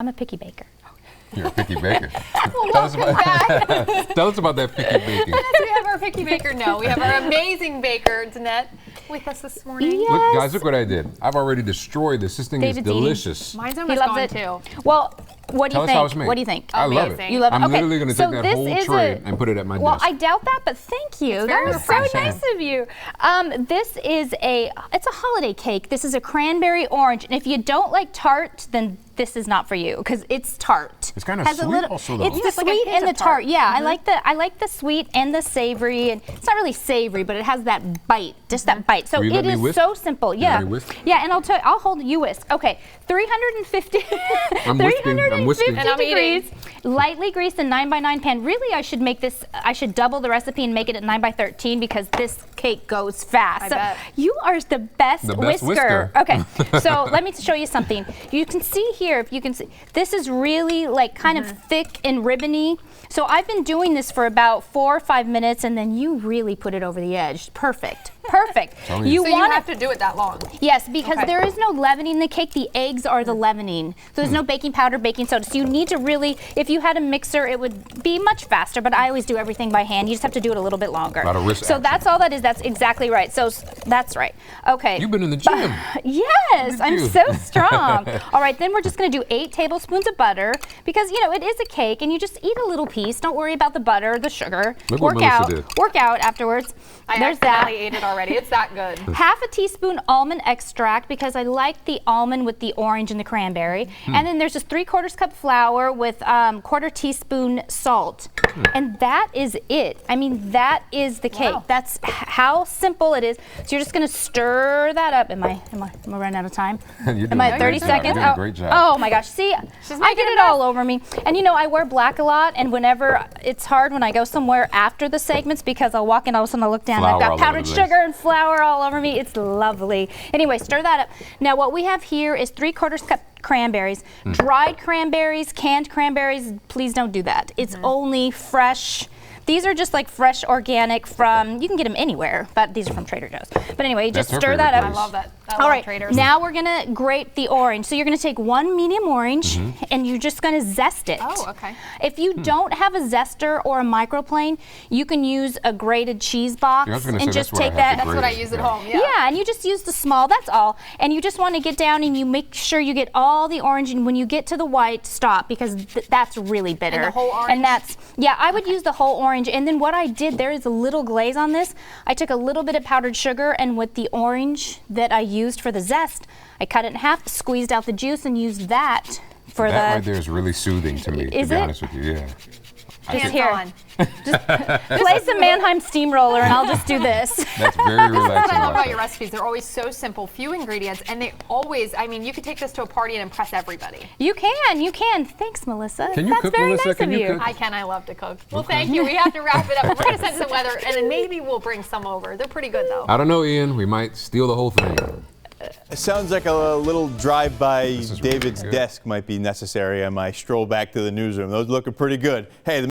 I'm a picky baker. You're a picky baker. Well, tell us about that picky baking. Yes, we have our picky baker. No, we have our amazing baker, Danette, with us this morning. Yes. Look, guys, look what I did. I've already destroyed this. This thing David's is delicious. Mine's He almost loves gone it too. Well, what do Tell you us how think? it's made. What do you think? I love it. Amazing. You love it? I'm Okay. literally going to So take that this whole is tray and put it at my Well, desk. I doubt that, but thank you. very That was so refreshing. nice of you. It's a holiday cake. This is a cranberry orange, and if you don't like tart, then this is not for you because it's tart. It's kind of Has a sweet little, also, though. It's Yeah, the it's like a sweet hint and the of tart. tart. Yeah, I like the sweet and the savory, and it's not really savory, but it has that bite, just that bite. So Will you it let me is whisk? so simple. You Yeah, let me whisk? yeah, and I'll hold you whisk. Okay, 350. I'm whisking. I'm whisking. 350 And I'm eating. degrees. Lightly greased a 9x9 pan. Really, I should double the recipe and make it at 9x13 because this cake goes fast. I So bet. you are the best, The best whisker. Okay, so let me show you something. You can see here, if you can see, this is really like kind of thick and ribbony. So I've been doing this for about 4 or 5 minutes, and then you really put it over the edge. Perfect. Perfect. Telling you. So you have to do it that long. Yes, because Okay. there is no leavening in the cake. The eggs are the leavening. So there's no baking powder, baking soda. So you need to really, if you had a mixer, it would be much faster, but I always do everything by hand. You just have to do it a little bit longer. A lot of wrist So action. that's all that is. That's exactly right. So that's right. Okay. You've been in the gym. Yes, I'm you. so strong. All right, then we're just going to do 8 tablespoons of butter because, you know, it is a cake and you just eat a little piece. Don't worry about the butter, the sugar. Look what work Melissa out. did. Work out afterwards. I There's that. accidentally ate it already. It's that good. Half a teaspoon almond extract because I like the almond with the orange and the cranberry. And then there's just 3/4 cup flour with 1/4 teaspoon salt. And that is it. I mean, that is the cake. Wow. That's how simple it is. So you're just gonna stir that up. Am I running out of time? You're Am I doing a at 30 great job. seconds? You're doing a great job. Oh my gosh. See, I making get a it mess. all over me. And you know, I wear black a lot, and whenever it's hard when I go somewhere after the segments because I'll walk in, all of a sudden I look down, and I've Flour all got over powdered the place. sugar and flour all over me. It's lovely. Anyway, stir that up. Now what we have here is 3/4 cup cranberries. Dried cranberries, canned cranberries, please don't do that. It's only fresh. These are just like fresh organic from, you can get them anywhere, but these are from Trader Joe's. But anyway, That's just her stir that favorite up. I love that. I All love right, Traders. now we're gonna grate the orange. So you're gonna take 1 medium orange and you're just gonna zest it. Oh, okay. If you don't have a zester or a microplane, you can use a grated cheese box Yeah, I was gonna and say, just that's what I take have that. to That's what I Great. use at Yeah. home. Yeah, and you just use the small, that's all. And you just want to get down and you make sure you get all the orange, and when you get to the white, stop because that's really bitter. And the whole orange? And that's, yeah, I would use the whole orange. And then what I did, there is a little glaze on this. I took a little bit of powdered sugar, and with the orange that I used for the zest, I cut it in half, squeezed out the juice, and used that for That the... right there is really soothing to me, Is to be it? honest with you. Yeah. Hands here. on. Play some Mannheim Steamroller, and I'll just do this. That's very This is relaxing. what I love like about that. your recipes. They're always so simple, few ingredients, and they always, I mean, you could take this to a party and impress everybody. You can, you can. Thanks, Melissa. Can you That's cook, very Melissa? nice Can of you you. cook? I can. I love to cook. Well, thank you. We have to wrap it up. We're going to set some weather, and then maybe we'll bring some over. They're pretty good, though. I don't know, Ian. We might steal the whole thing. It sounds like a little drive by is really David's good. desk might be necessary on my stroll back to the newsroom. Those looking pretty good. Hey, the